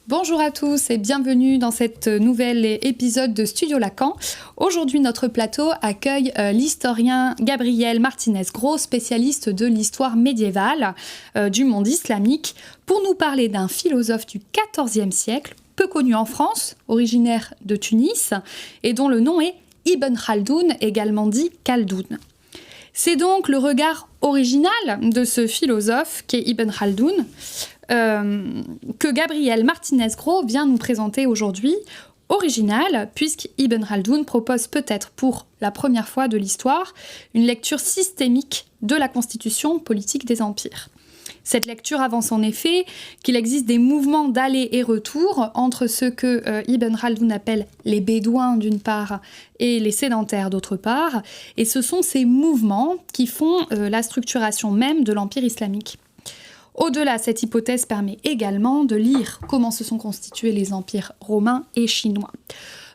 Bonjour à tous et bienvenue dans cet nouvel épisode de Studio Lacan. Aujourd'hui, notre plateau accueille l'historien Gabriel Martinez-Gros, spécialiste de l'histoire médiévale du monde islamique, pour nous parler d'un philosophe du XIVe siècle, peu connu en France, originaire de Tunis, et dont le nom est Ibn Khaldoun, également dit Khaldoun. C'est donc le regard original de ce philosophe qu'est Ibn Khaldoun, que Gabriel Martinez-Gros vient nous présenter aujourd'hui, original, puisqu'Ibn Khaldoun propose peut-être pour la première fois de l'histoire une lecture systémique de la constitution politique des empires. Cette lecture avance en effet qu'il existe des mouvements d'aller et retour entre ce que Ibn Khaldoun appelle les bédouins d'une part et les sédentaires d'autre part, et ce sont ces mouvements qui font la structuration même de l'empire islamique. Au-delà, cette hypothèse permet également de lire comment se sont constitués les empires romains et chinois.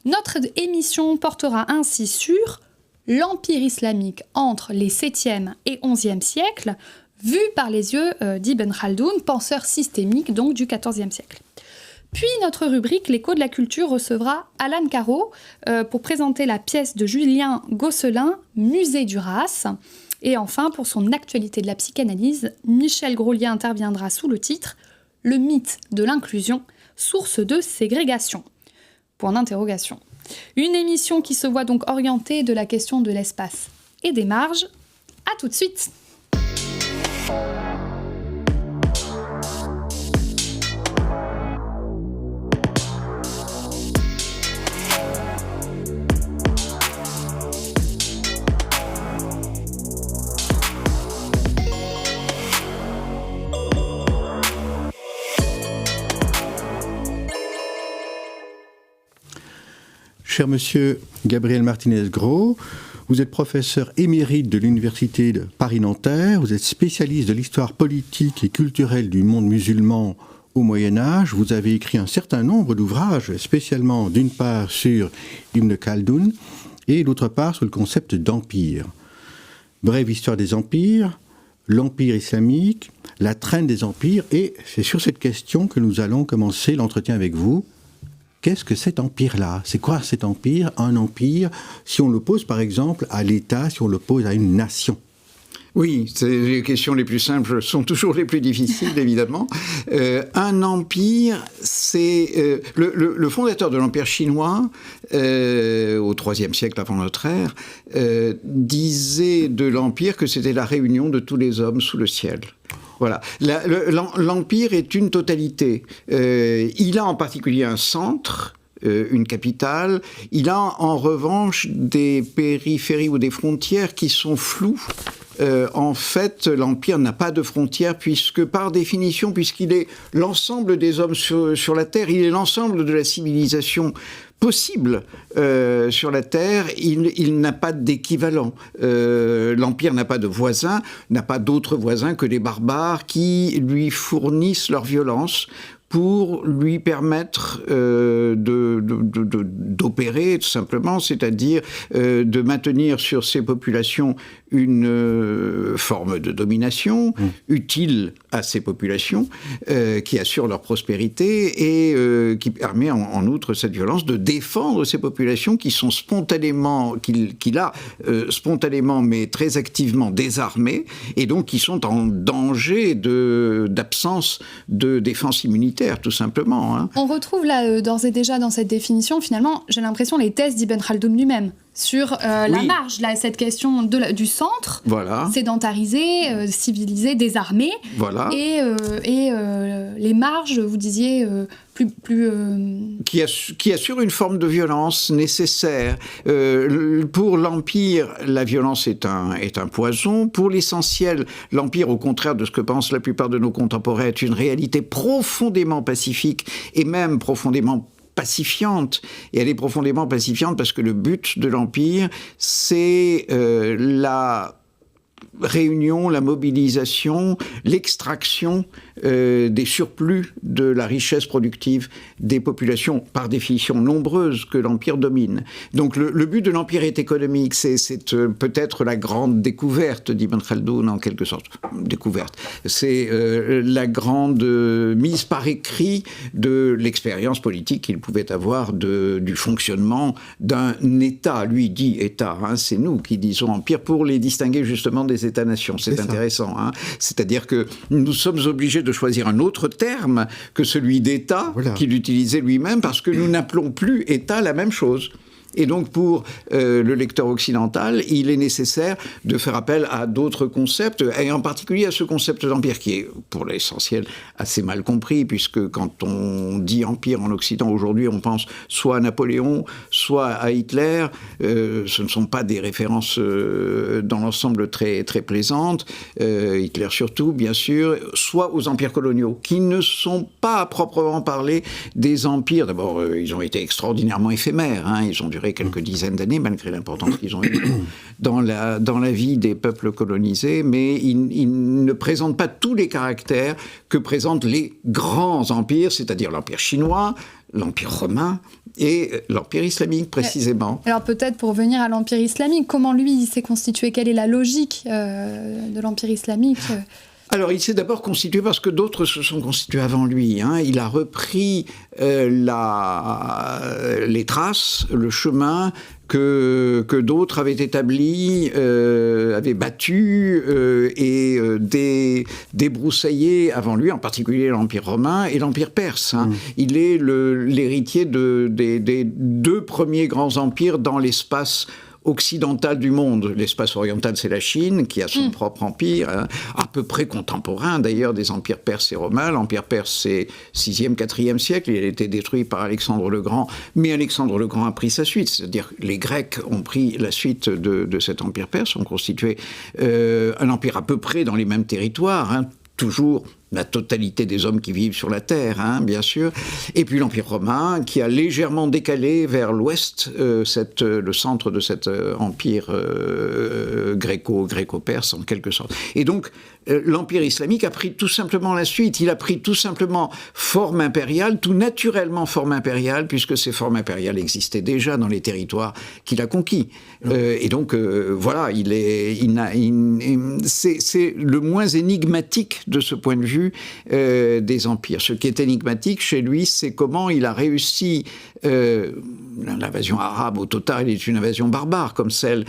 Notre émission portera ainsi sur l'empire islamique entre les 7e et 11e siècles, vu par les yeux d'Ibn Khaldoun, penseur systémique donc du XIVe siècle. Puis notre rubrique L'écho de la culture recevra Alan Caro pour présenter la pièce de Julien Gosselin, Musée du Race. Et enfin, pour son actualité de la psychanalyse, Michel Grolier interviendra sous le titre « Le mythe de l'inclusion, source de ségrégation ». Point d'interrogation. Une émission qui se voit donc orientée de la question de l'espace et des marges. À tout de suite. Cher monsieur Gabriel Martinez-Gros, vous êtes professeur émérite de l'Université de Paris-Nanterre, vous êtes spécialiste de l'histoire politique et culturelle du monde musulman au Moyen-Âge. Vous avez écrit un certain nombre d'ouvrages, spécialement d'une part sur Ibn Khaldoun et d'autre part sur le concept d'empire. Brève histoire des empires, l'empire islamique, la traîne des empires, et c'est sur cette question que nous allons commencer l'entretien avec vous. Qu'est-ce que cet empire-là ? C'est quoi cet empire ? Un empire, si on l'oppose par exemple à l'État, si on l'oppose à une nation. Oui, les questions les plus simples sont toujours les plus difficiles, évidemment. Un empire, c'est... le fondateur de l'empire chinois, au IIIe siècle avant notre ère, disait de l'empire que c'était la réunion de tous les hommes sous le ciel. Voilà. L'empire est une totalité. Il a en particulier un centre, une capitale. Il a en revanche des périphéries ou des frontières qui sont floues. En fait, l'empire n'a pas de frontières puisque, par définition, puisqu'il est l'ensemble des hommes sur la Terre, il est l'ensemble de la civilisation possible sur la Terre, il n'a pas d'équivalent. L'Empire n'a pas de voisins, n'a pas d'autres voisins que les barbares qui lui fournissent leur violence pour lui permettre d'opérer, tout simplement, c'est-à-dire de maintenir sur ces populations une forme de domination utile à ces populations, qui assure leur prospérité et qui permet en outre cette violence de défendre ces populations qui sont spontanément, qu'il a spontanément mais très activement désarmées et donc qui sont en danger d'absence de défense immunitaire, tout simplement. Hein. On retrouve là, d'ores et déjà dans cette définition, finalement, j'ai l'impression, les thèses d'Ibn Khaldoun lui-même. Sur la marge, là, cette question du centre, voilà. Sédentarisé, civilisé, désarmé, voilà. et les marges, vous disiez, plus qui assure une forme de violence nécessaire. Pour l'Empire, la violence est un poison. Pour l'essentiel, l'Empire, au contraire de ce que pensent la plupart de nos contemporains, est une réalité profondément pacifique et même profondément pacifiante. Et elle est profondément pacifiante parce que le but de l'Empire, c'est la réunion, la mobilisation, l'extraction des surplus de la richesse productive des populations, par définition nombreuses, que l'Empire domine. Donc le but de l'Empire est économique, c'est peut-être la grande découverte d'Ibn Khaldoun, en quelque sorte. Découverte. C'est la grande mise par écrit de l'expérience politique qu'il pouvait avoir du fonctionnement d'un État. Lui dit État, hein, c'est nous qui disons Empire, pour les distinguer justement des États-nations. C'est intéressant. Hein. C'est-à-dire que nous sommes obligés de choisir un autre terme que celui d'État, qu'il utilisait lui-même, parce que nous n'appelons plus État la même chose. Et donc, pour le lecteur occidental, il est nécessaire de faire appel à d'autres concepts, et en particulier à ce concept d'empire qui est, pour l'essentiel, assez mal compris, puisque quand on dit empire en Occident aujourd'hui, on pense soit à Napoléon, soit à Hitler. Ce ne sont pas des références dans l'ensemble très, très plaisantes. Hitler surtout, bien sûr, soit aux empires coloniaux, qui ne sont pas à proprement parler des empires. D'abord, ils ont été extraordinairement éphémères, hein, ils ont duré quelques dizaines d'années, malgré l'importance qu'ils ont eue dans la vie des peuples colonisés, mais ils ne présentent pas tous les caractères que présentent les grands empires, c'est-à-dire l'Empire chinois, l'Empire romain et l'Empire islamique, précisément. Alors peut-être pour revenir à l'Empire islamique, comment lui s'est constitué? Quelle est la logique de l'Empire islamique? Alors, il s'est d'abord constitué parce que d'autres se sont constitués avant lui. Hein. Il a repris les traces, le chemin que d'autres avaient établi, avaient battu et débroussaillé avant lui, en particulier l'Empire romain et l'Empire perse. Hein. Il est l'héritier des deux premiers grands empires dans l'espace occidental du monde. L'espace oriental, c'est la Chine, qui a son propre empire, hein, à peu près contemporain d'ailleurs des empires perses et romains. L'empire perse, c'est 6e, 4e siècle, il a été détruit par Alexandre le Grand, mais Alexandre le Grand a pris sa suite, c'est-à-dire les Grecs ont pris la suite de cet empire perse, ont constitué un empire à peu près dans les mêmes territoires, hein, toujours la totalité des hommes qui vivent sur la Terre, hein, bien sûr. Et puis l'Empire romain, qui a légèrement décalé vers l'ouest le centre de cet empire gréco-perse, en quelque sorte. Et donc, l'Empire islamique a pris tout simplement la suite. Il a pris tout simplement forme impériale, tout naturellement forme impériale, puisque ces formes impériales existaient déjà dans les territoires qu'il a conquis. Et donc, voilà, c'est le moins énigmatique de ce point de vue des empires. Ce qui est énigmatique chez lui, c'est comment il a réussi. L'invasion arabe, au total, est une invasion barbare, comme celles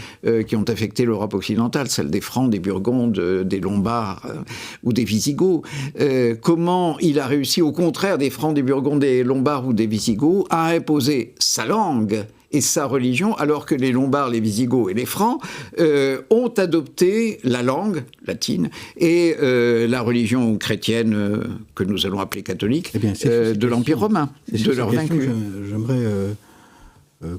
qui ont affecté l'Europe occidentale, celle des Francs, des Burgondes, des Lombards ou des Visigoths. Comment il a réussi, au contraire des Francs, des Burgondes, des Lombards ou des Visigoths, à imposer sa langue et sa religion, alors que les Lombards, les Visigoths et les Francs ont adopté la langue latine et la religion chrétienne que nous allons appeler catholique de l'Empire romain, de leur vaincus. J'aimerais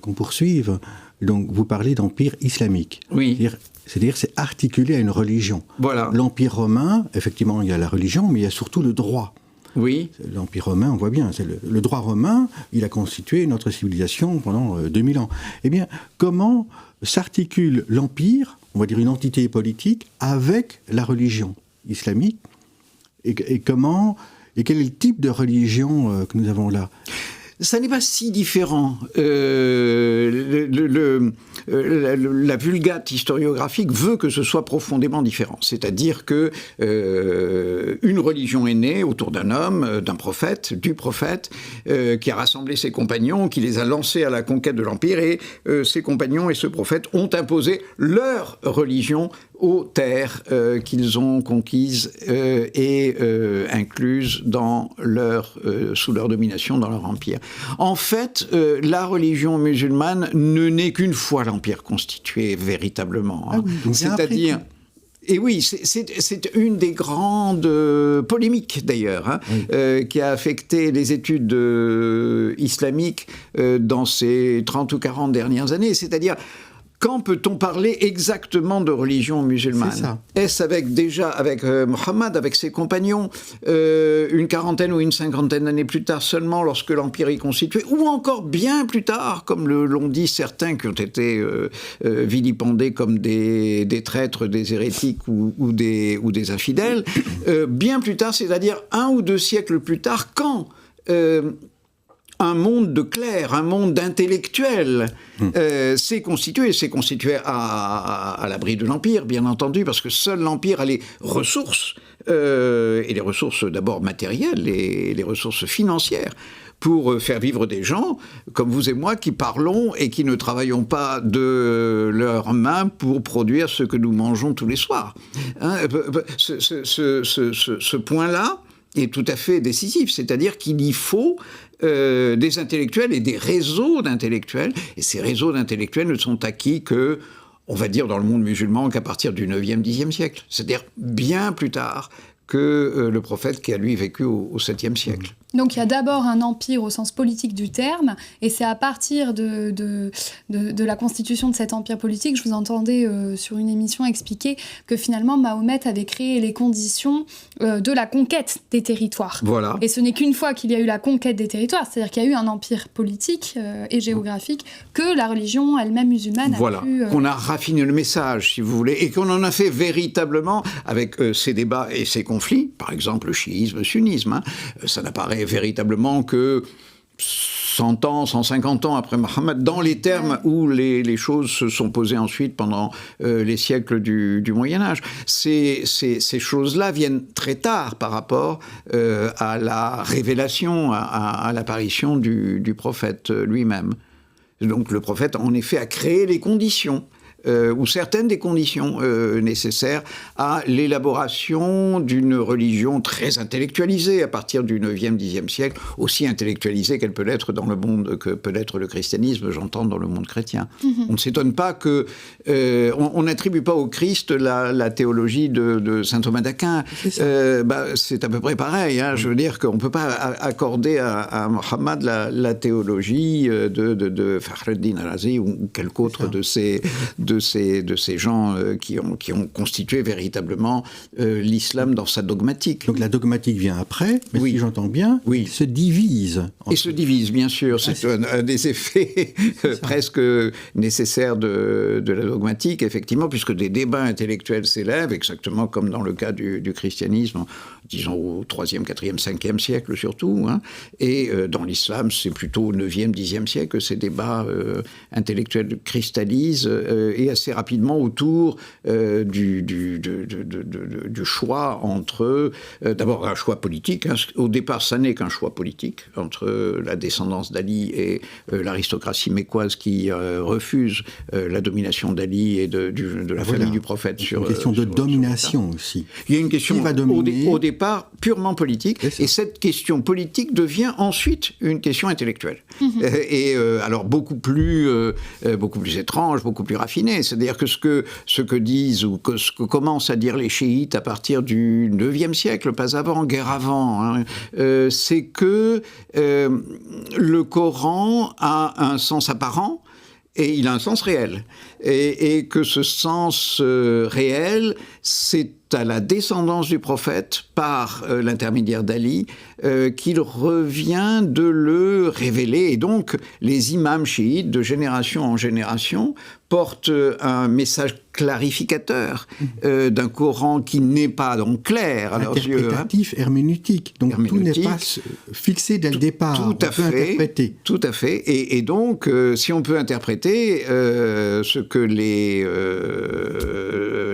qu'on poursuive. Donc, vous parlez d'empire islamique. Oui. C'est-à-dire c'est articulé à une religion. Voilà. L'Empire romain, effectivement, il y a la religion, mais il y a surtout le droit. Oui. L'Empire romain, on voit bien, c'est le droit romain, il a constitué notre civilisation pendant 2000 ans. Eh bien, comment s'articule l'Empire, on va dire une entité politique, avec la religion islamique et quel est le type de religion que nous avons là? Ça n'est pas si différent. La vulgate historiographique veut que ce soit profondément différent. C'est-à-dire que une religion est née autour d'un homme, d'un prophète, du prophète, qui a rassemblé ses compagnons, qui les a lancés à la conquête de l'Empire, et ses compagnons et ce prophète ont imposé leur religion aux terres qu'ils ont conquises et incluses sous leur domination dans leur empire. En fait, la religion musulmane ne n'est qu'une fois l'empire constitué véritablement. Hein. Ah oui, c'est-à-dire... Et oui, c'est une des grandes polémiques d'ailleurs, hein, oui. Qui a affecté les études islamiques dans ces 30 ou 40 dernières années. C'est-à-dire, quand peut-on parler exactement de religion musulmane ? C'est ça. Est-ce avec Mohammed, avec ses compagnons, une quarantaine ou une cinquantaine d'années plus tard seulement, lorsque l'Empire est constitué, ou encore bien plus tard, comme l'ont dit certains qui ont été vilipendés comme des traîtres, des hérétiques ou des infidèles, bien plus tard, c'est-à-dire 1 ou 2 siècles plus tard, quand un monde de clercs, un monde d'intellectuels s'est constitué à l'abri de l'Empire, bien entendu, parce que seul l'Empire a les ressources, et les ressources d'abord matérielles et les ressources financières, pour faire vivre des gens comme vous et moi qui parlons et qui ne travaillons pas de leurs mains pour produire ce que nous mangeons tous les soirs. Hein, ce point-là est tout à fait décisif, c'est-à-dire qu'il y faut des intellectuels et des réseaux d'intellectuels, et ces réseaux d'intellectuels ne sont acquis que, on va dire dans le monde musulman, qu'à partir du 9e, 10e siècle, c'est-à-dire bien plus tard que le prophète qui a lui vécu au 7e siècle. Donc il y a d'abord un empire au sens politique du terme, et c'est à partir de la constitution de cet empire politique, je vous entendais sur une émission expliquer que finalement Mahomet avait créé les conditions de la conquête des territoires. Voilà. Et ce n'est qu'une fois qu'il y a eu la conquête des territoires, c'est-à-dire qu'il y a eu un empire politique et géographique, que la religion elle-même musulmane a pu... Qu'on a raffiné le message, si vous voulez, et qu'on en a fait véritablement avec ces débats et ces conflits, par exemple le chiisme, le sunnisme, hein, ça n'apparaît véritablement que 100 ans, 150 ans après Mohammed, dans les termes où les choses se sont posées ensuite pendant les siècles du Moyen-Âge. Ces choses-là viennent très tard par rapport à la révélation, à l'apparition du prophète lui-même. Donc le prophète, en effet, a créé les conditions, ou certaines des conditions nécessaires à l'élaboration d'une religion très intellectualisée à partir du 9e, 10e siècle, aussi intellectualisée qu'elle peut l'être dans le monde, que peut l'être le christianisme, j'entends, dans le monde chrétien. On ne s'étonne pas que... on n'attribue pas au Christ la théologie de saint Thomas d'Aquin. C'est à peu près pareil. Hein. Je veux dire qu'on ne peut pas accorder à Mohammed la théologie de Fakhreddin Razi ou quelque autre de ces gens qui ont constitué véritablement l'islam dans sa dogmatique. Donc la dogmatique vient après, mais si j'entends bien, il se divise. Et se divise, bien sûr. C'est un des effets presque nécessaires de la dogmatique, effectivement, puisque des débats intellectuels s'élèvent, exactement comme dans le cas du christianisme, disons au 3e, 4e, 5e siècle surtout. Hein. Et dans l'islam, c'est plutôt au 9e, 10e siècle que ces débats intellectuels cristallisent et assez rapidement autour du choix entre... d'abord un choix politique. Hein. Au départ, ça n'est qu'un choix politique entre la descendance d'Ali et l'aristocratie mécoise qui refuse la domination d'Ali et de la famille du prophète. Une question de domination aussi. Il y a une question au départ purement politique, et cette question politique devient ensuite une question intellectuelle. Et alors beaucoup plus étrange, beaucoup plus raffinée. C'est-à-dire que ce que disent ou ce que commencent à dire les chiites à partir du 9e siècle, pas avant, guère avant, hein, c'est que le Coran a un sens apparent et il a un sens réel. Et que ce sens réel, c'est à la descendance du prophète, par l'intermédiaire d'Ali, qu'il revient de le révéler. Et donc, les imams chiites, de génération en génération, portent un message clarificateur d'un Coran qui n'est pas donc clair à leurs yeux. Interprétatif, herméneutique. Donc tout n'est pas fixé dès le départ. Tout à fait. Interpréter. Tout à fait. Et donc, si on peut interpréter ce que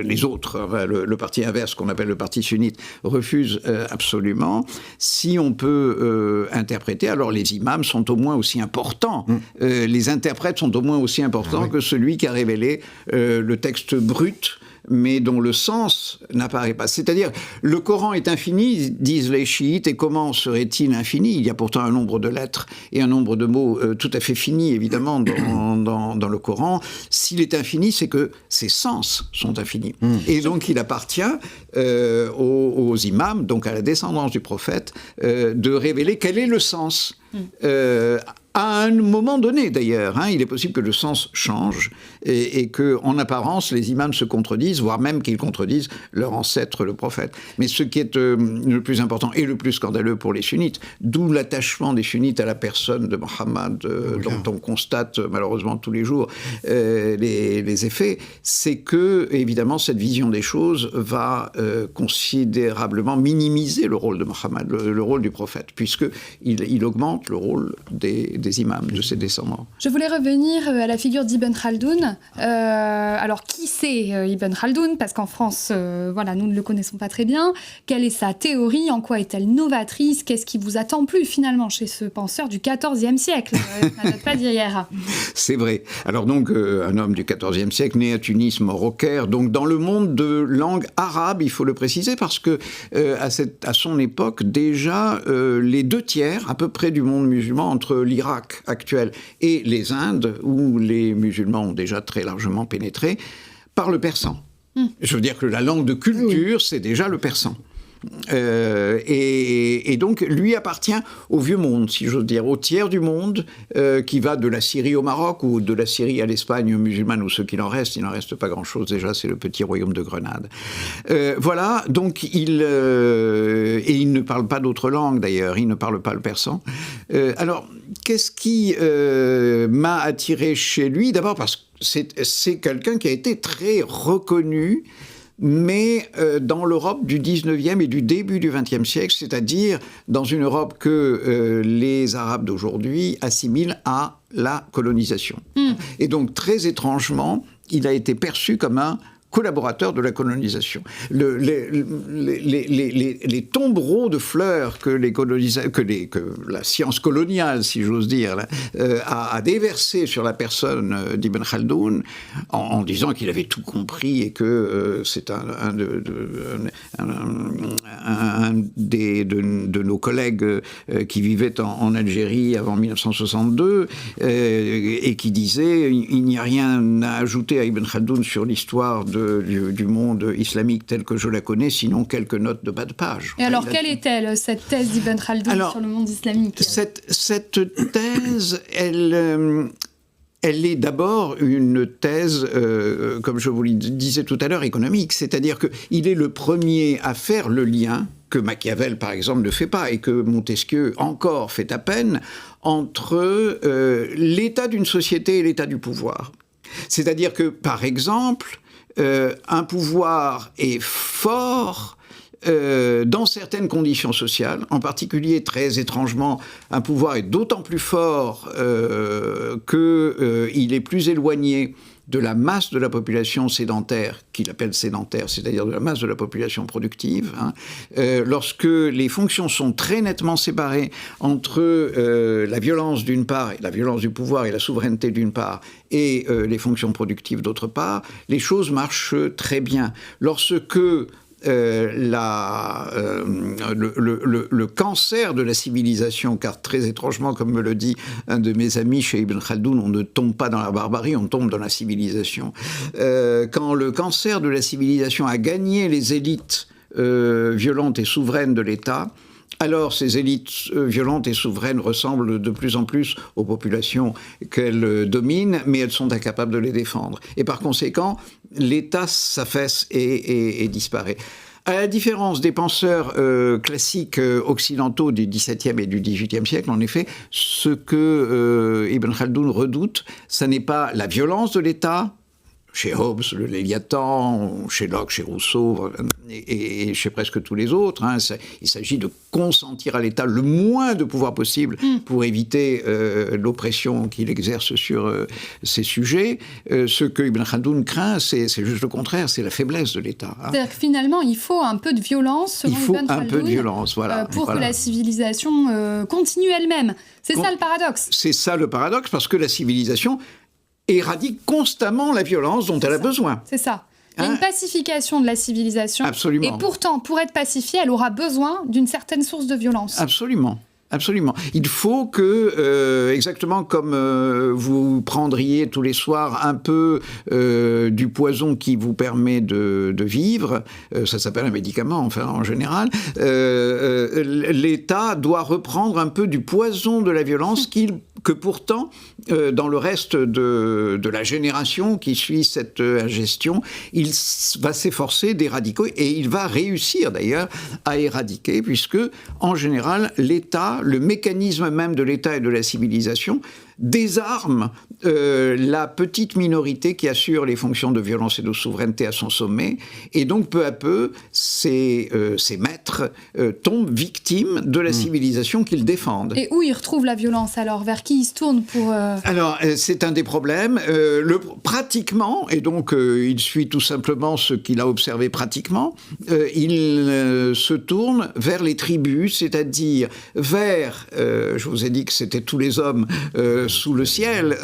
les autres, enfin, le parti inverse, qu'on appelle le parti sunnite, refusent absolument, si on peut interpréter, alors les imams sont au moins aussi importants. Les interprètes sont au moins aussi importants que celui qui a révélé le texte brut, mais dont le sens n'apparaît pas. C'est-à-dire, le Coran est infini, disent les chiites, et comment serait-il infini ? Il y a pourtant un nombre de lettres et un nombre de mots tout à fait finis, évidemment, dans le Coran. S'il est infini, c'est que ses sens sont infinis. Et donc, il appartient aux imams, donc à la descendance du prophète, de révéler quel est le sens À un moment donné, d'ailleurs, il est possible que le sens change et qu'en apparence, les imams se contredisent, voire même qu'ils contredisent leur ancêtre, le prophète. Mais ce qui est le plus important et le plus scandaleux pour les sunnites, d'où l'attachement des sunnites à la personne de Mohammed, dont on constate malheureusement tous les jours les effets, c'est que, évidemment, cette vision des choses va considérablement minimiser le rôle de Mohammed, le rôle du prophète, puisqu'il augmente le rôle des imams, de ses descendants. Je voulais revenir à la figure d'Ibn Khaldoun. Alors, qui c'est Ibn Khaldoun? Parce qu'en France, nous ne le connaissons pas très bien. Quelle est sa théorie? En quoi est-elle novatrice? Qu'est-ce qui vous a tant plu, finalement, chez ce penseur du XIVe siècle? Ça ne date pas d'hier. C'est vrai. Alors donc, un homme du XIVe siècle, né à Tunis, mort au Caire, donc dans le monde de langue arabe, il faut le préciser, parce que à son époque, déjà, les 2/3, à peu près, du monde musulman, entre l'Irak actuel et les Indes, où les musulmans ont déjà très largement pénétré, parlent persan. Je veux dire que la langue de culture, c'est déjà le persan. Et donc, lui appartient au vieux monde, si j'ose dire, au tiers du monde, qui va de la Syrie au Maroc, ou de la Syrie à l'Espagne musulmane, ou ce qu'il en reste. Il n'en reste pas grand-chose, déjà, c'est le petit royaume de Grenade. Voilà, donc il ne parle pas d'autres langues, d'ailleurs, il ne parle pas le persan. Alors, qu'est-ce qui m'a attiré chez lui? D'abord parce que c'est quelqu'un qui a été très reconnu, mais dans l'Europe du 19e et du début du 20e siècle, c'est-à-dire dans une Europe que les Arabes d'aujourd'hui assimilent à la colonisation. Et donc, très étrangement, il a été perçu comme un collaborateur de la colonisation. Les tombereaux de fleurs que la science coloniale, si j'ose dire, a déversé sur la personne d'Ibn Khaldoun, en disant qu'il avait tout compris et que c'est un de nos collègues qui vivaient en Algérie avant 1962 et qui disait il n'y a rien à ajouter à Ibn Khaldoun sur l'histoire du monde islamique tel que je la connais, sinon quelques notes de bas de page. Et alors, quelle est-elle, cette thèse d'Ibn Khaldoun sur le monde islamique? Cette thèse, elle est d'abord une thèse, comme je vous le disais tout à l'heure, économique. C'est-à-dire qu'il est le premier à faire le lien, que Machiavel, par exemple, ne fait pas, et que Montesquieu encore fait à peine, entre l'état d'une société et l'état du pouvoir. C'est-à-dire que, par exemple, un pouvoir est fort dans certaines conditions sociales, en particulier, très étrangement, un pouvoir est d'autant plus fort qu'il est plus éloigné de la masse de la population sédentaire, qu'il appelle sédentaire, c'est-à-dire de la masse de la population productive, lorsque les fonctions sont très nettement séparées entre la violence d'une part, et la violence du pouvoir et la souveraineté d'une part, et les fonctions productives d'autre part, les choses marchent très bien. Lorsque le cancer de la civilisation, car très étrangement, comme me le dit un de mes amis chez Ibn Khaldoun, on ne tombe pas dans la barbarie, on tombe dans la civilisation. Quand le cancer de la civilisation a gagné les élites violentes et souveraines de l'État, alors ces élites violentes et souveraines ressemblent de plus en plus aux populations qu'elles dominent, mais elles sont incapables de les défendre. Et par conséquent, l'État s'affaisse et disparaît. À la différence des penseurs classiques occidentaux du XVIIe et du XVIIIe siècle, en effet, ce que Ibn Khaldoun redoute, ce n'est pas la violence de l'État, chez Hobbes, le Léviathan, chez Locke, chez Rousseau, et chez presque tous les autres. Il s'agit de consentir à l'État le moins de pouvoir possible pour éviter l'oppression qu'il exerce sur ces sujets. Ce que Ibn Khaldoun craint, c'est juste le contraire, c'est la faiblesse de l'État. C'est-à-dire que finalement, il faut un peu de violence, selon Ibn Khaldoun, un peu de violence, voilà. Pour que la civilisation continue elle-même. C'est ça le paradoxe. C'est ça le paradoxe, parce que la civilisation éradique constamment la violence dont elle a besoin. C'est ça. Il y a une pacification de la civilisation. Absolument. Et pourtant, pour être pacifiée, elle aura besoin d'une certaine source de violence. Absolument. Absolument. Il faut que, exactement comme vous prendriez tous les soirs un peu du poison qui vous permet de vivre, ça s'appelle un médicament, enfin en général, l'État doit reprendre un peu du poison de la violence que pourtant, dans le reste de la génération qui suit cette ingestion, il va s'efforcer d'éradiquer, et il va réussir d'ailleurs à éradiquer, puisque en général, l'État, le mécanisme même de l'État et de la civilisation, désarme la petite minorité qui assure les fonctions de violence et de souveraineté à son sommet, et donc peu à peu, ces maîtres tombent victimes de la civilisation qu'ils défendent. Et où ils retrouvent la violence alors? Vers qui ils se tournent pour... Alors, c'est un des problèmes. Pratiquement, et donc il suit tout simplement ce qu'il a observé pratiquement, il se tourne vers les tribus, c'est-à-dire vers, je vous ai dit que c'était tous les hommes sous le ciel,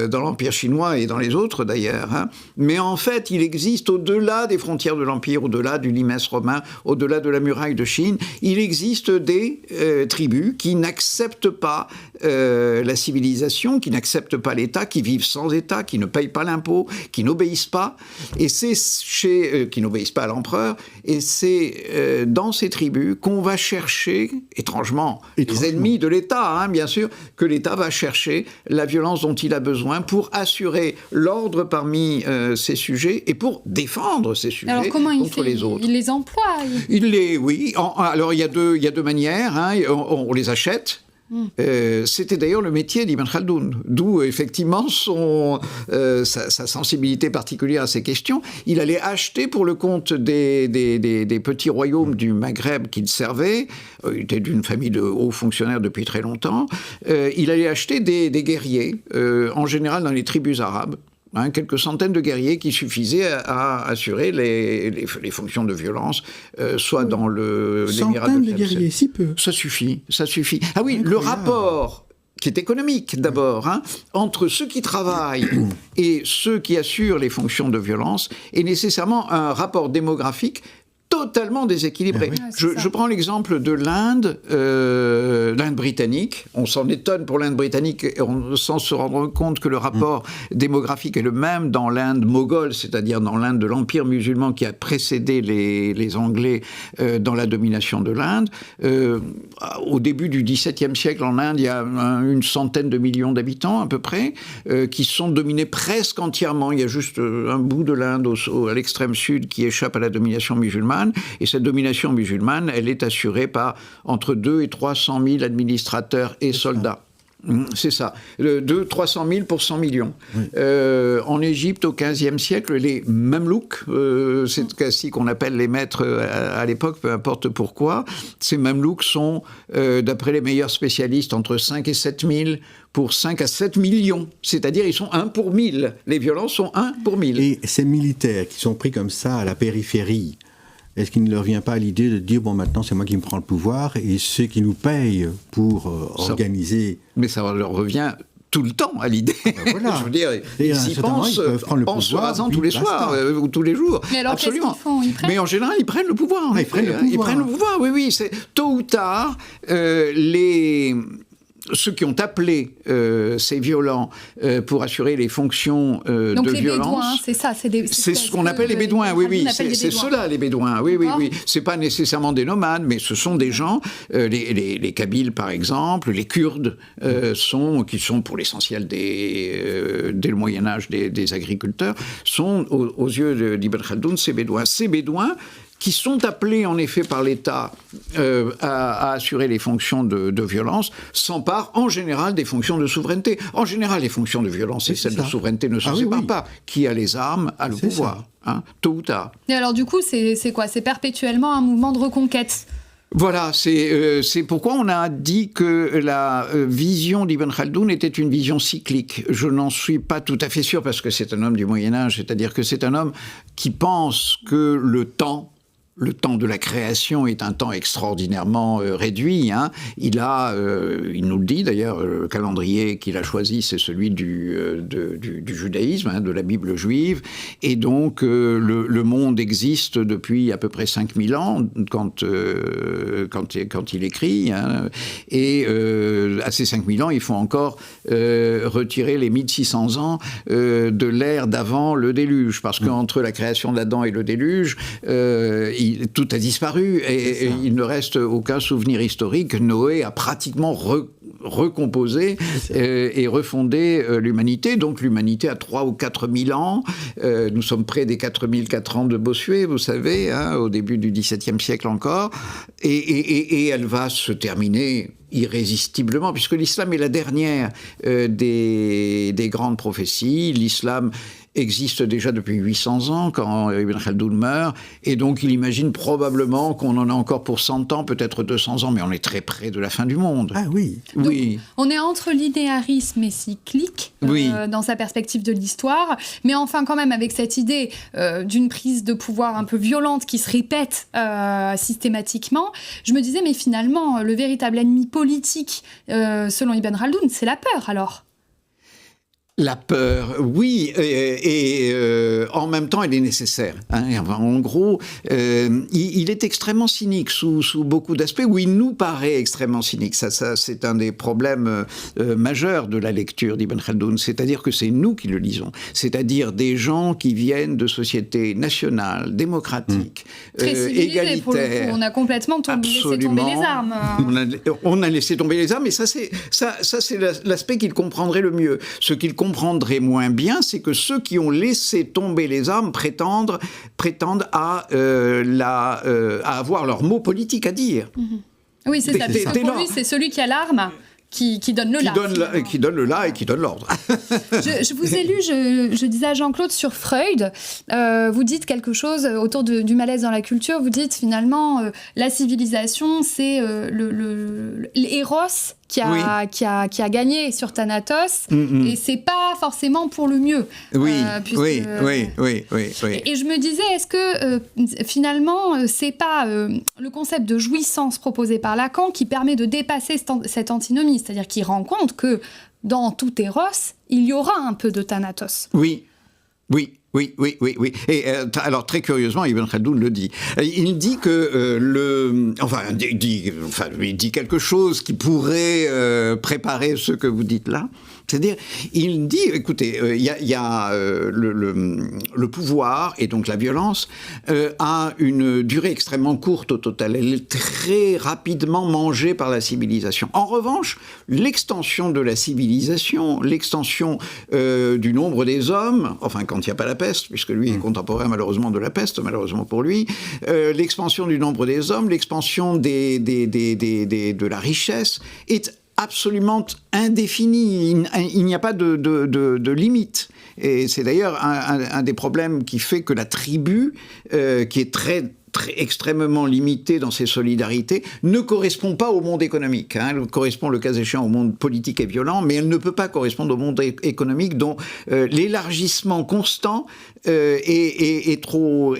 dans l'Empire chinois et dans les autres d'ailleurs, hein. Mais en fait, il existe au-delà des frontières de l'Empire, au-delà du limes romain, au-delà de la muraille de Chine, il existe des tribus qui n'acceptent pas la civilisation, qui n'acceptent pas l'État, qui vivent sans État, qui ne payent pas l'impôt, qui n'obéissent pas, et c'est qui n'obéissent pas à l'empereur, et c'est dans ces tribus qu'on va chercher, étrangement, les ennemis de l'État, hein, bien sûr, que l'État va chercher la violence dont il a besoin pour assurer l'ordre parmi ses sujets et pour défendre ses sujets contre les autres. Il les emploie. Oui. Alors il y a deux manières. Hein. On les achète. C'était d'ailleurs le métier d'Ibn Khaldoun, d'où effectivement sa sensibilité particulière à ces questions. Il allait acheter pour le compte des petits royaumes du Maghreb qu'il servait. Il était d'une famille de hauts fonctionnaires depuis très longtemps. Il allait acheter des guerriers, en général dans les tribus arabes. Hein, quelques centaines de guerriers qui suffisaient à assurer les fonctions de violence, soit dans l'émirat de Centaines de guerriers, si peu. Ça suffit. Ah oui, le rapport qui est économique d'abord, hein, entre ceux qui travaillent et ceux qui assurent les fonctions de violence est nécessairement un rapport démographique totalement déséquilibré. Oui. Je prends l'exemple de l'Inde, l'Inde britannique. On s'en étonne pour l'Inde britannique sans se rendre compte que le rapport démographique est le même dans l'Inde moghole, c'est-à-dire dans l'Inde de l'Empire musulman qui a précédé les Anglais dans la domination de l'Inde. Au début du XVIIe siècle, en Inde, il y a une centaine de millions d'habitants à peu près, qui sont dominés presque entièrement. Il y a juste un bout de l'Inde à l'extrême sud qui échappe à la domination musulmane. Et cette domination musulmane, elle est assurée par entre 200 et 300 000 administrateurs et soldats. C'est ça, 300 000 pour 100 millions. Oui. En Égypte, au XVe siècle, les Mamelouks, c'est ainsi qu'on appelle les maîtres à l'époque, peu importe pourquoi, ces Mamelouks sont, d'après les meilleurs spécialistes, entre 5 et 7 000 pour 5 à 7 millions. C'est-à-dire, ils sont 1 pour 1000. Les violences sont 1 pour 1000. Et ces militaires qui sont pris comme ça à la périphérie, est-ce qu'il ne leur vient pas l'idée de dire, bon, maintenant, c'est moi qui me prends le pouvoir, et ceux qui nous payent pour organiser... Mais ça leur revient tout le temps à l'idée. Voilà. Je veux dire, ils y pensent en se rasant tous les soirs, ou tous les jours. Mais alors, absolument. Qu'est-ce qu'ils font ? Mais en général, ils prennent le pouvoir. Ils prennent le pouvoir, oui. Tôt ou tard, ceux qui ont appelé ces violents pour assurer les fonctions donc de les violence... Bédouins, c'est ça, c'est ce qu'on appelle les Bédouins, oui. C'est ceux-là, les Bédouins, oui. C'est pas nécessairement des nomades, mais ce sont des gens, les Kabyles par exemple, les Kurdes, qui sont pour l'essentiel dès le Moyen-Âge des agriculteurs, sont aux yeux d'Ibn Khaldoun ces Bédouins. Ces Bédouins qui sont appelés en effet par l'État à assurer les fonctions de violence, s'emparent en général des fonctions de souveraineté. En général, les fonctions de violence et celles de souveraineté ne se séparent pas. Qui a les armes a le pouvoir, hein, tôt ou tard. Et alors du coup, c'est quoi ? C'est perpétuellement un mouvement de reconquête. Voilà, c'est pourquoi on a dit que la vision d'Ibn Khaldoun était une vision cyclique. Je n'en suis pas tout à fait sûr parce que c'est un homme du Moyen-Âge, c'est-à-dire que c'est un homme qui pense que le temps le temps de la création est un temps extraordinairement réduit. Hein. Il nous le dit d'ailleurs, le calendrier qu'il a choisi, c'est celui du judaïsme, hein, de la Bible juive. Et donc, le monde existe depuis à peu près 5000 ans, quand il écrit. Hein. Et à ces 5000 ans, il faut encore retirer les 1600 ans de l'ère d'avant le déluge. Parce qu'entre la création d'Adam et le déluge, tout a disparu et il ne reste aucun souvenir historique. Noé a pratiquement recomposé et refondé l'humanité. Donc l'humanité a 3 ou 4 000 ans. Nous sommes près des 4004 ans de Bossuet, vous savez, hein, au début du XVIIe siècle encore. Et elle va se terminer irrésistiblement, puisque l'islam est la dernière des grandes prophéties. L'islam existe déjà depuis 800 ans quand Ibn Khaldoun meurt, et donc il imagine probablement qu'on en a encore pour 100 ans, peut-être 200 ans, mais on est très près de la fin du monde. Ah oui. Donc, oui. On est entre linéarisme et cyclique dans sa perspective de l'histoire, mais enfin quand même avec cette idée d'une prise de pouvoir un peu violente qui se répète systématiquement. Je me disais, mais finalement, le véritable ennemi politique, selon Ibn Khaldoun, c'est la peur alors. La peur, oui, et en même temps, elle est nécessaire. Hein. En gros, il est extrêmement cynique sous beaucoup d'aspects, où il nous paraît extrêmement cynique. Ça c'est un des problèmes majeurs de la lecture d'Ibn Khaldoun, c'est-à-dire que c'est nous qui le lisons, c'est-à-dire des gens qui viennent de sociétés nationales, démocratiques, égalitaires. Pour le coup. On a complètement laissé tomber les armes. On a laissé tomber les armes, et ça c'est l'aspect qu'il comprendrait le mieux. Ce qu'il comprendrait moins bien, c'est que ceux qui ont laissé tomber les armes prétendent à avoir leur mot politique à dire. Oui, c'est ça. Parce que pour lui, c'est celui qui a l'arme qui donne le là. Qui donne le là et qui donne l'ordre. Je vous ai lu, je disais à Jean-Claude sur Freud, vous dites quelque chose autour du malaise dans la culture, vous dites finalement la civilisation, c'est l'éros qui a gagné sur Thanatos, et c'est pas forcément pour le mieux. Oui. Et je me disais, est-ce que finalement, c'est pas le concept de jouissance proposé par Lacan qui permet de dépasser cette antinomie, c'est-à-dire qu'il rend compte que dans tout Eros, il y aura un peu de Thanatos. Oui. Et alors, très curieusement, Ibn Khaldoun le dit. Il dit que il dit quelque chose qui pourrait préparer ce que vous dites là. C'est-à-dire, il dit, écoutez, il y a le pouvoir, et donc la violence, a une durée extrêmement courte au total. Elle est très rapidement mangée par la civilisation. En revanche, l'extension de la civilisation, l'extension du nombre des hommes, enfin quand il n'y a pas la peste, puisque lui est contemporain malheureusement de la peste, malheureusement pour lui, l'expansion du nombre des hommes, l'expansion de la richesse est absolument indéfini, il n'y a pas de limite. Et c'est d'ailleurs un des problèmes qui fait que la tribu, qui est extrêmement limitée dans ses solidarités, ne correspond pas au monde économique. Hein. Elle correspond, le cas échéant, au monde politique et violent, mais elle ne peut pas correspondre au monde économique dont l'élargissement constant est trop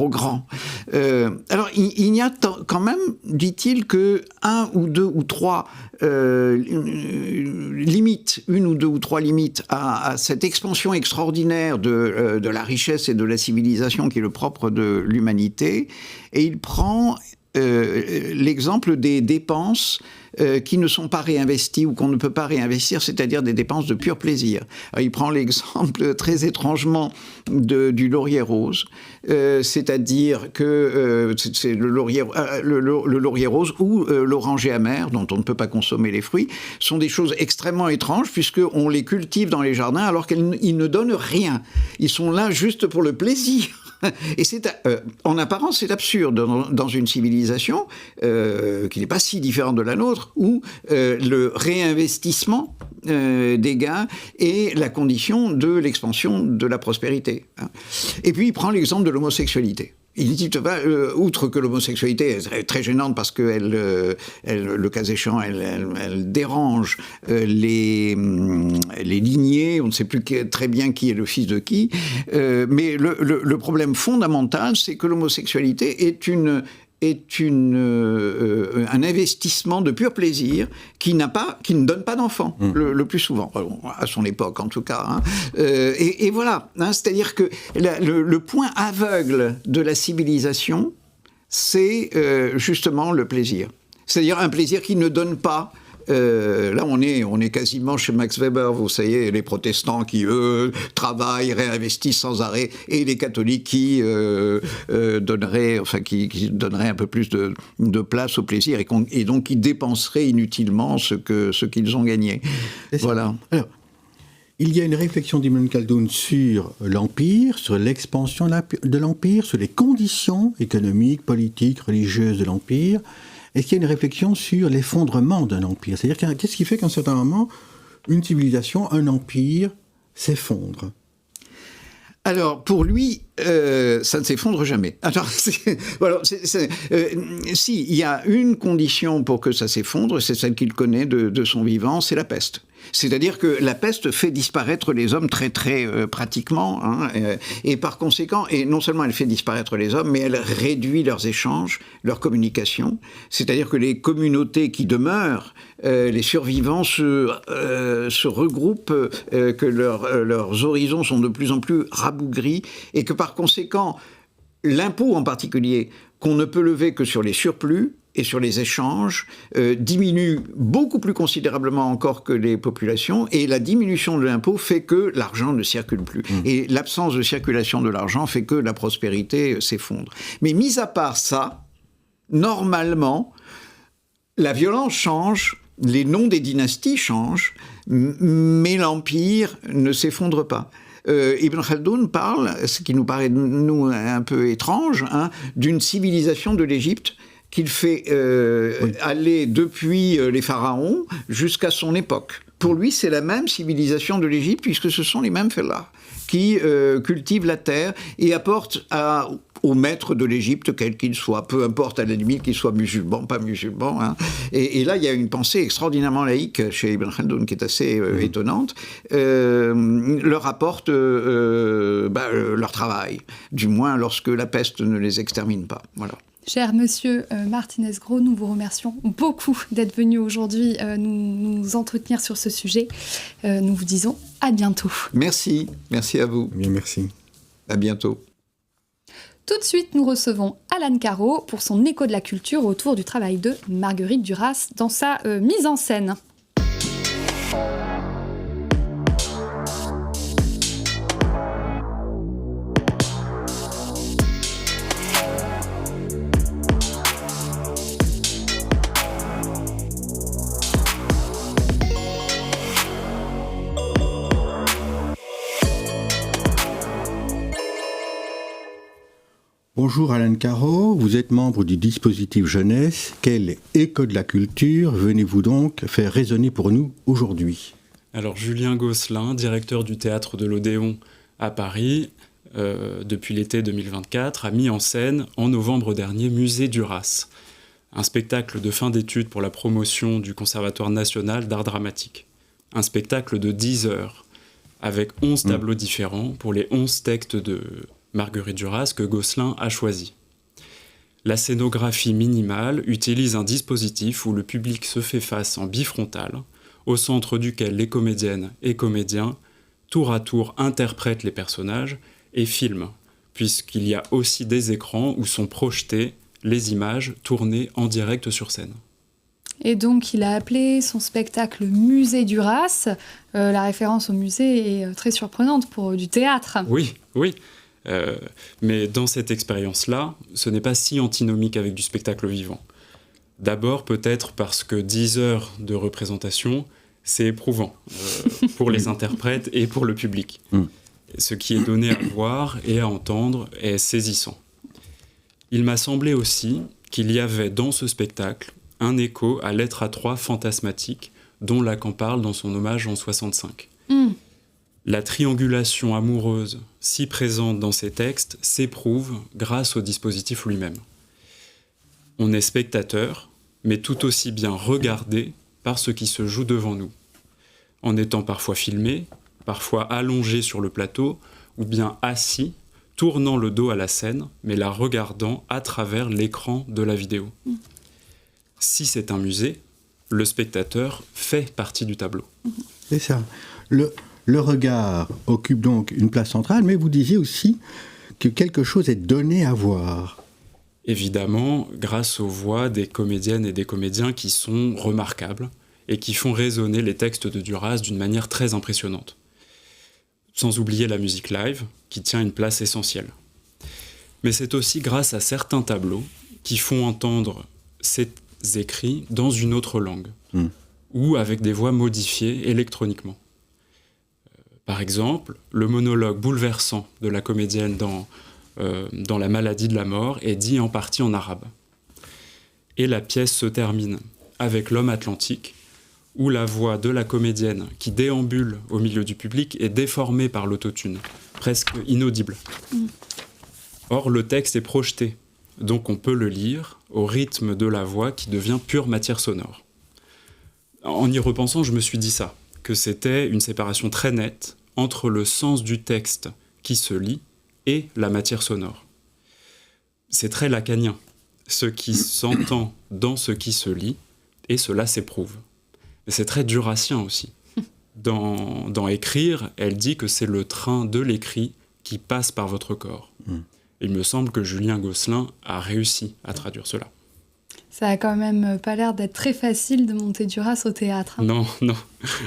grand. Alors, il y a quand même, dit-il, que une ou deux ou trois limites à cette expansion extraordinaire de la richesse et de la civilisation qui est le propre de l'humanité. Et il prend l'exemple des dépenses qui ne sont pas réinvesties ou qu'on ne peut pas réinvestir, c'est-à-dire des dépenses de pur plaisir. Alors, il prend l'exemple très étrangement du laurier rose, c'est-à-dire que c'est le laurier rose ou l'oranger amer, dont on ne peut pas consommer les fruits, sont des choses extrêmement étranges puisqu'on les cultive dans les jardins alors qu'ils ne donnent rien. Ils sont là juste pour le plaisir. Et en apparence, c'est absurde dans une civilisation qui n'est pas si différente de la nôtre, où le réinvestissement des gains est la condition de l'expansion de la prospérité. Et puis, il prend l'exemple de l'homosexualité. n'hésite pas, outre que l'homosexualité est très, très gênante parce qu'elle, le cas échéant, elle dérange les lignées, on ne sait plus très bien qui est le fils de qui, mais le problème fondamental, c'est que l'homosexualité est un investissement de pur plaisir qui ne donne pas d'enfant, le plus souvent, à son époque en tout cas. Et voilà, c'est-à-dire que le point aveugle de la civilisation, c'est justement le plaisir. C'est-à-dire un plaisir qui ne donne pas. Là, on est quasiment chez Max Weber, vous savez, les protestants qui, eux, travaillent, réinvestissent sans arrêt, et les catholiques qui donneraient un peu plus de place au plaisir, et donc qui dépenseraient inutilement ce qu'ils ont gagné. Voilà. Alors, il y a une réflexion d'Ibn Khaldoun sur l'Empire, sur l'expansion de l'Empire, sur les conditions économiques, politiques, religieuses de l'Empire. Est-ce qu'il y a une réflexion sur l'effondrement d'un empire? C'est-à-dire, qu'est-ce qui fait qu'à un certain moment, une civilisation, un empire, s'effondre? Alors, pour lui, ça ne s'effondre jamais. Alors, si, il y a une condition pour que ça s'effondre, c'est celle qu'il connaît de son vivant, c'est la peste. C'est-à-dire que la peste fait disparaître les hommes très très pratiquement, et par conséquent, et non seulement elle fait disparaître les hommes, mais elle réduit leurs échanges, leur communication. C'est-à-dire que les communautés qui demeurent, les survivants se regroupent, que leurs horizons sont de plus en plus rabougris, et que par conséquent, l'impôt en particulier, qu'on ne peut lever que sur les surplus, et sur les échanges, diminue beaucoup plus considérablement encore que les populations, et la diminution de l'impôt fait que l'argent ne circule plus. Et l'absence de circulation de l'argent fait que la prospérité s'effondre. Mais mis à part ça, normalement, la violence change, les noms des dynasties changent, mais l'empire ne s'effondre pas. Ibn Khaldoun parle, ce qui nous paraît nous un peu étrange, d'une civilisation de l'Égypte qu'il fait aller depuis les pharaons jusqu'à son époque. Pour lui, c'est la même civilisation de l'Égypte, puisque ce sont les mêmes fellahs qui cultivent la terre et apportent au maître de l'Égypte, quel qu'il soit, peu importe à la limite qu'il soit musulman, pas musulman. Et là, il y a une pensée extraordinairement laïque chez Ibn Khaldoun qui est assez étonnante, leur apporte leur travail, du moins lorsque la peste ne les extermine pas. Voilà. Cher monsieur Martinez-Gros, nous vous remercions beaucoup d'être venu aujourd'hui nous entretenir sur ce sujet. Nous vous disons à bientôt. Merci à vous. Bien, merci. À bientôt. Tout de suite, nous recevons Alan Caro pour son écho de la culture autour du travail de Marguerite Duras dans sa mise en scène. Bonjour Alan Caro, vous êtes membre du dispositif jeunesse. Quel écho de la culture venez-vous donc faire résonner pour nous aujourd'hui? Alors Julien Gosselin, directeur du théâtre de l'Odéon à Paris, depuis l'été 2024, a mis en scène en novembre dernier Musée Duras, un spectacle de fin d'études pour la promotion du Conservatoire national d'art dramatique. Un spectacle de 10 heures, avec 11 tableaux différents pour les 11 textes de Marguerite Duras que Gosselin a choisi. La scénographie minimale utilise un dispositif où le public se fait face en bifrontal, au centre duquel les comédiennes et comédiens, tour à tour, interprètent les personnages et filment, puisqu'il y a aussi des écrans où sont projetées les images tournées en direct sur scène. Et donc, il a appelé son spectacle Musée Duras. La référence au musée est très surprenante pour du théâtre. Oui. Mais dans cette expérience-là, ce n'est pas si antinomique avec du spectacle vivant. D'abord, peut-être parce que 10 heures de représentation, c'est éprouvant pour les interprètes et pour le public. Ce qui est donné à voir et à entendre est saisissant. Il m'a semblé aussi qu'il y avait dans ce spectacle un écho à Lettre à 3 fantasmatique dont Lacan parle dans son hommage en 65. La triangulation amoureuse, si présente dans ces textes, s'éprouve grâce au dispositif lui-même. On est spectateur, mais tout aussi bien regardé par ce qui se joue devant nous, en étant parfois filmé, parfois allongé sur le plateau, ou bien assis, tournant le dos à la scène, mais la regardant à travers l'écran de la vidéo. Si c'est un musée, le spectateur fait partie du tableau. C'est ça. Le regard occupe donc une place centrale, mais vous disiez aussi que quelque chose est donné à voir. Évidemment, grâce aux voix des comédiennes et des comédiens qui sont remarquables et qui font résonner les textes de Duras d'une manière très impressionnante. Sans oublier la musique live, qui tient une place essentielle. Mais c'est aussi grâce à certains tableaux qui font entendre ces écrits dans une autre langue, ou avec des voix modifiées électroniquement. Par exemple, le monologue bouleversant de la comédienne dans La maladie de la mort est dit en partie en arabe. Et la pièce se termine avec L'homme atlantique, où la voix de la comédienne qui déambule au milieu du public est déformée par l'autotune, presque inaudible. Or, le texte est projeté, donc on peut le lire au rythme de la voix qui devient pure matière sonore. En y repensant, je me suis dit ça, que c'était une séparation très nette entre le sens du texte qui se lit et la matière sonore. C'est très lacanien, ce qui s'entend dans ce qui se lit, et cela s'éprouve. Mais c'est très durassien aussi. Dans Écrire, elle dit que c'est le train de l'écrit qui passe par votre corps. Il me semble que Julien Gosselin a réussi à traduire cela. Ça a quand même pas l'air d'être très facile de monter Duras au théâtre. Hein. Non.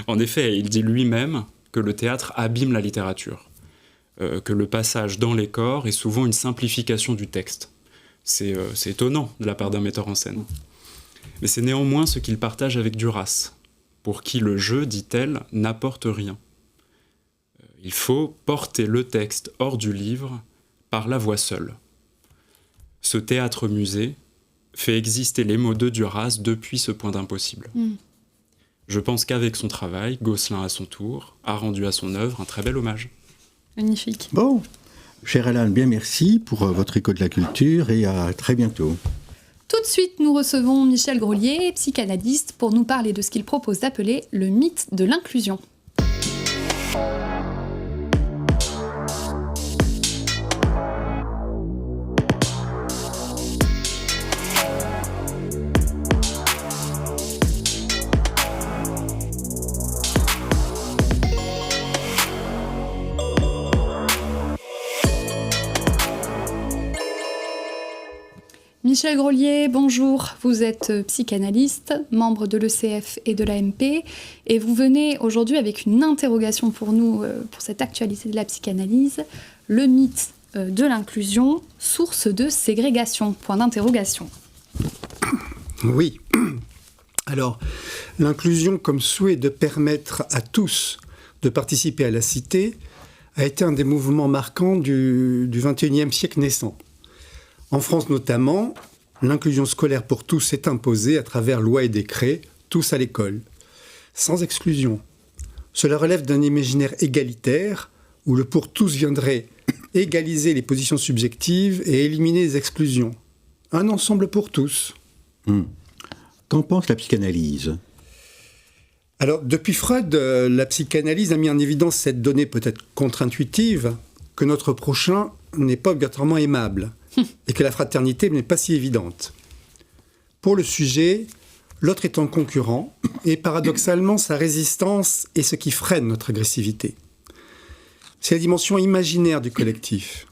En effet, il dit lui-même que le théâtre abîme la littérature, que le passage dans les corps est souvent une simplification du texte. C'est étonnant de la part d'un metteur en scène. Mais c'est néanmoins ce qu'il partage avec Duras, pour qui le jeu, dit-elle, n'apporte rien. Il faut porter le texte hors du livre par la voix seule. Ce théâtre-musée fait exister les mots de Duras depuis ce point d'impossible. Je pense qu'avec son travail, Gosselin à son tour a rendu à son œuvre un très bel hommage. Magnifique. Bon, cher Alan, bien merci pour votre écho de la culture et à très bientôt. Tout de suite, nous recevons Michel Grolier, psychanalyste, pour nous parler de ce qu'il propose d'appeler le mythe de l'inclusion. Michel Grolier, bonjour. Vous êtes psychanalyste, membre de l'ECF et de l'AMP, et vous venez aujourd'hui avec une interrogation pour nous, pour cette actualité de la psychanalyse, le mythe de l'inclusion, source de ségrégation, point d'interrogation. Oui. Alors, l'inclusion comme souhait de permettre à tous de participer à la cité a été un des mouvements marquants du XXIe siècle naissant. En France notamment, l'inclusion scolaire pour tous s'est imposée à travers lois et décrets, tous à l'école, sans exclusion. Cela relève d'un imaginaire égalitaire où le pour tous viendrait égaliser les positions subjectives et éliminer les exclusions. Un ensemble pour tous. Qu'en pense la psychanalyse ? Alors, depuis Freud, la psychanalyse a mis en évidence cette donnée peut-être contre-intuitive que notre prochain n'est pas obligatoirement aimable et que la fraternité n'est pas si évidente. Pour le sujet, l'autre est un concurrent et paradoxalement, sa résistance est ce qui freine notre agressivité. C'est la dimension imaginaire du collectif.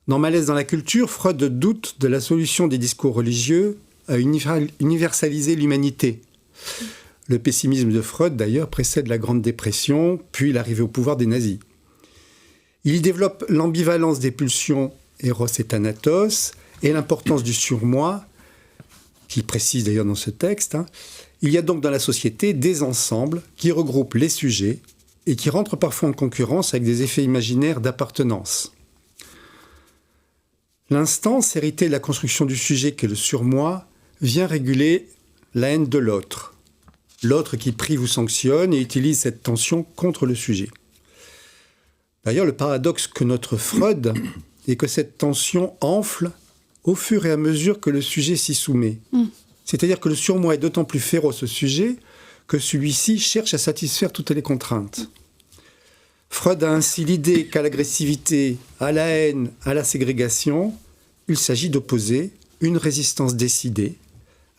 Dans Malaise dans la culture, Freud doute de la solution des discours religieux à universaliser l'humanité. Le pessimisme de Freud, d'ailleurs, précède la Grande Dépression, puis l'arrivée au pouvoir des nazis. Il y développe l'ambivalence des pulsions Eros et Thanatos et l'importance du surmoi, qu'il précise d'ailleurs dans ce texte. Il y a donc dans la société des ensembles qui regroupent les sujets et qui rentrent parfois en concurrence avec des effets imaginaires d'appartenance. L'instance héritée de la construction du sujet qu'est le surmoi vient réguler la haine de l'autre. L'autre qui prive ou sanctionne et utilise cette tension contre le sujet. D'ailleurs, le paradoxe que notre Freud est que cette tension enfle au fur et à mesure que le sujet s'y soumet. C'est-à-dire que le surmoi est d'autant plus féroce au sujet que celui-ci cherche à satisfaire toutes les contraintes. Freud a ainsi l'idée qu'à l'agressivité, à la haine, à la ségrégation, il s'agit d'opposer une résistance décidée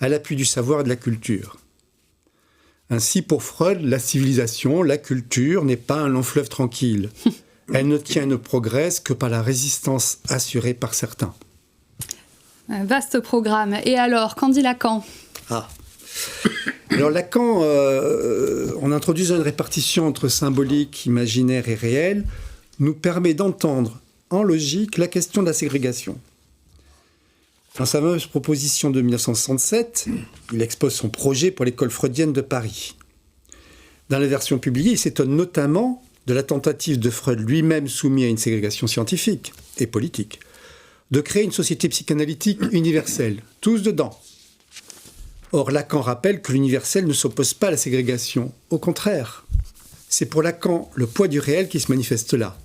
à l'appui du savoir et de la culture. Ainsi, pour Freud, la civilisation, la culture n'est pas un long fleuve tranquille. Elle ne tient et ne progresse que par la résistance assurée par certains. Un vaste programme. Et alors, qu'en dit Lacan ? Alors Lacan, en introduisant une répartition entre symbolique, imaginaire et réel, nous permet d'entendre en logique la question de la ségrégation. Dans sa fameuse proposition de 1967, il expose son projet pour l'école freudienne de Paris. Dans la version publiée, il s'étonne notamment de la tentative de Freud lui-même soumis à une ségrégation scientifique et politique, de créer une société psychanalytique universelle, tous dedans. Or, Lacan rappelle que l'universel ne s'oppose pas à la ségrégation. Au contraire, c'est pour Lacan le poids du réel qui se manifeste là.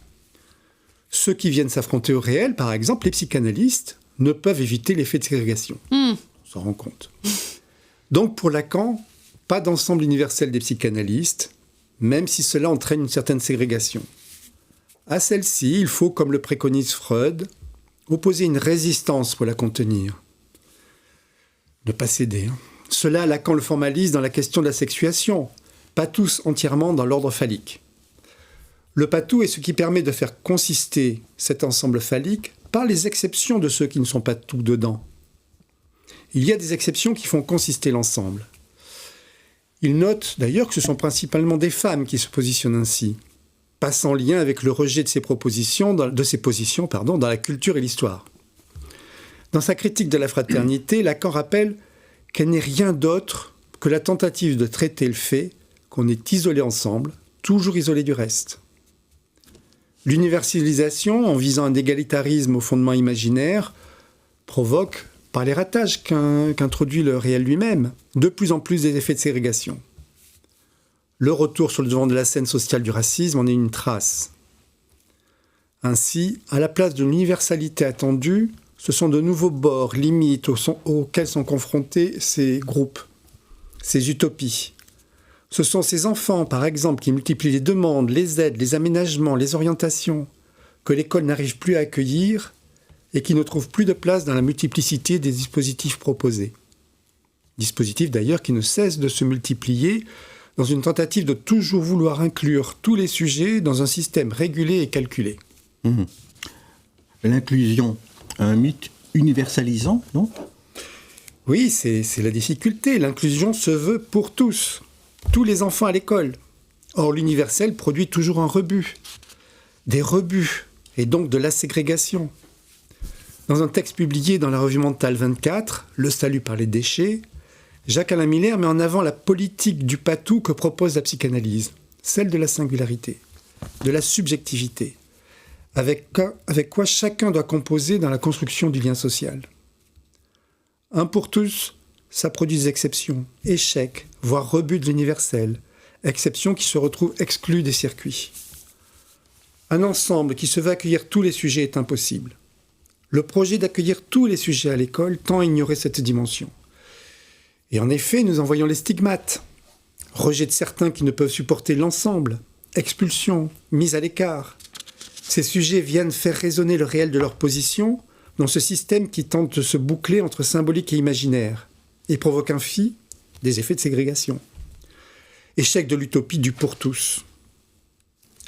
Ceux qui viennent s'affronter au réel, par exemple les psychanalystes, ne peuvent éviter l'effet de ségrégation. On s'en rend compte. Donc pour Lacan, pas d'ensemble universel des psychanalystes, même si cela entraîne une certaine ségrégation. À celle-ci, il faut, comme le préconise Freud, opposer une résistance pour la contenir. Ne pas céder. Cela, Lacan le formalise dans la question de la sexuation, pas tous entièrement dans l'ordre phallique. Le pas-tout est ce qui permet de faire consister cet ensemble phallique par les exceptions de ceux qui ne sont pas tout dedans. Il y a des exceptions qui font consister l'ensemble. Il note d'ailleurs que ce sont principalement des femmes qui se positionnent ainsi, pas sans lien avec le rejet de ces positions dans la culture et l'histoire. Dans sa critique de la fraternité, Lacan rappelle qu'elle n'est rien d'autre que la tentative de traiter le fait qu'on est isolé ensemble, toujours isolé du reste. L'universalisation, en visant un égalitarisme au fondement imaginaire, provoque, par les ratages qu'introduit le réel lui-même, de plus en plus des effets de ségrégation. Le retour sur le devant de la scène sociale du racisme en est une trace. Ainsi, à la place de l'universalité attendue, ce sont de nouveaux bords, limites auxquels sont confrontés ces groupes, ces utopies. Ce sont ces enfants, par exemple, qui multiplient les demandes, les aides, les aménagements, les orientations, que l'école n'arrive plus à accueillir et qui ne trouvent plus de place dans la multiplicité des dispositifs proposés. Dispositifs d'ailleurs qui ne cessent de se multiplier dans une tentative de toujours vouloir inclure tous les sujets dans un système régulé et calculé. L'inclusion, un mythe universalisant, non ? Oui, c'est la difficulté. L'inclusion se veut pour tous les enfants à l'école. Or, l'universel produit toujours un rebut, des rebuts, et donc de la ségrégation. Dans un texte publié dans la revue Mentale 24, Le salut par les déchets, Jacques-Alain Miller met en avant la politique du patou que propose la psychanalyse, celle de la singularité, de la subjectivité, avec quoi chacun doit composer dans la construction du lien social. Un pour tous, ça produit des exceptions, échecs, voire rebuts de l'universel, exceptions qui se retrouvent exclues des circuits. Un ensemble qui se veut accueillir tous les sujets est impossible. Le projet d'accueillir tous les sujets à l'école tend à ignorer cette dimension. Et en effet, nous en voyons les stigmates. Rejet de certains qui ne peuvent supporter l'ensemble, expulsion, mise à l'écart. Ces sujets viennent faire résonner le réel de leur position dans ce système qui tente de se boucler entre symbolique et imaginaire et provoque ainsi des effets de ségrégation. Échec de l'utopie du pour tous.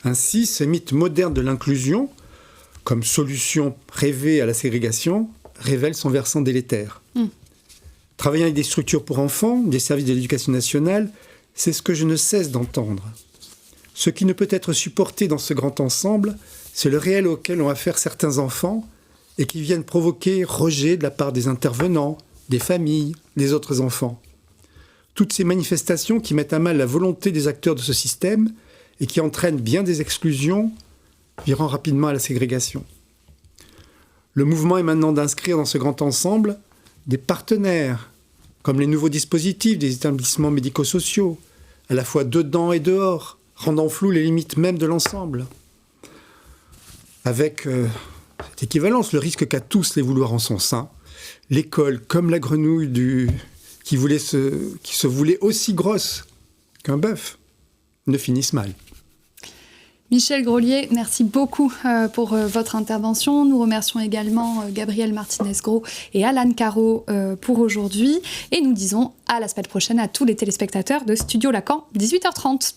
Ainsi, ce mythe moderne de l'inclusion, comme solution rêvée à la ségrégation, révèle son versant délétère. Travaillant avec des structures pour enfants, des services de l'éducation nationale, c'est ce que je ne cesse d'entendre. Ce qui ne peut être supporté dans ce grand ensemble, c'est le réel auquel ont affaire certains enfants et qui viennent provoquer rejet de la part des intervenants, des familles, des autres enfants. Toutes ces manifestations qui mettent à mal la volonté des acteurs de ce système et qui entraînent bien des exclusions, virant rapidement à la ségrégation. Le mouvement est maintenant d'inscrire dans ce grand ensemble des partenaires, comme les nouveaux dispositifs des établissements médico-sociaux, à la fois dedans et dehors, rendant floues les limites même de l'ensemble. avec cette équivalence, le risque qu'a tous les vouloir en son sein. L'école, comme la grenouille qui se voulait aussi grosse qu'un bœuf, ne finissent mal. Michel Grolier, merci beaucoup pour votre intervention. Nous remercions également Gabriel Martinez-Gros et Alan Caro pour aujourd'hui. Et nous disons à la semaine prochaine à tous les téléspectateurs de Studio Lacan, 18h30.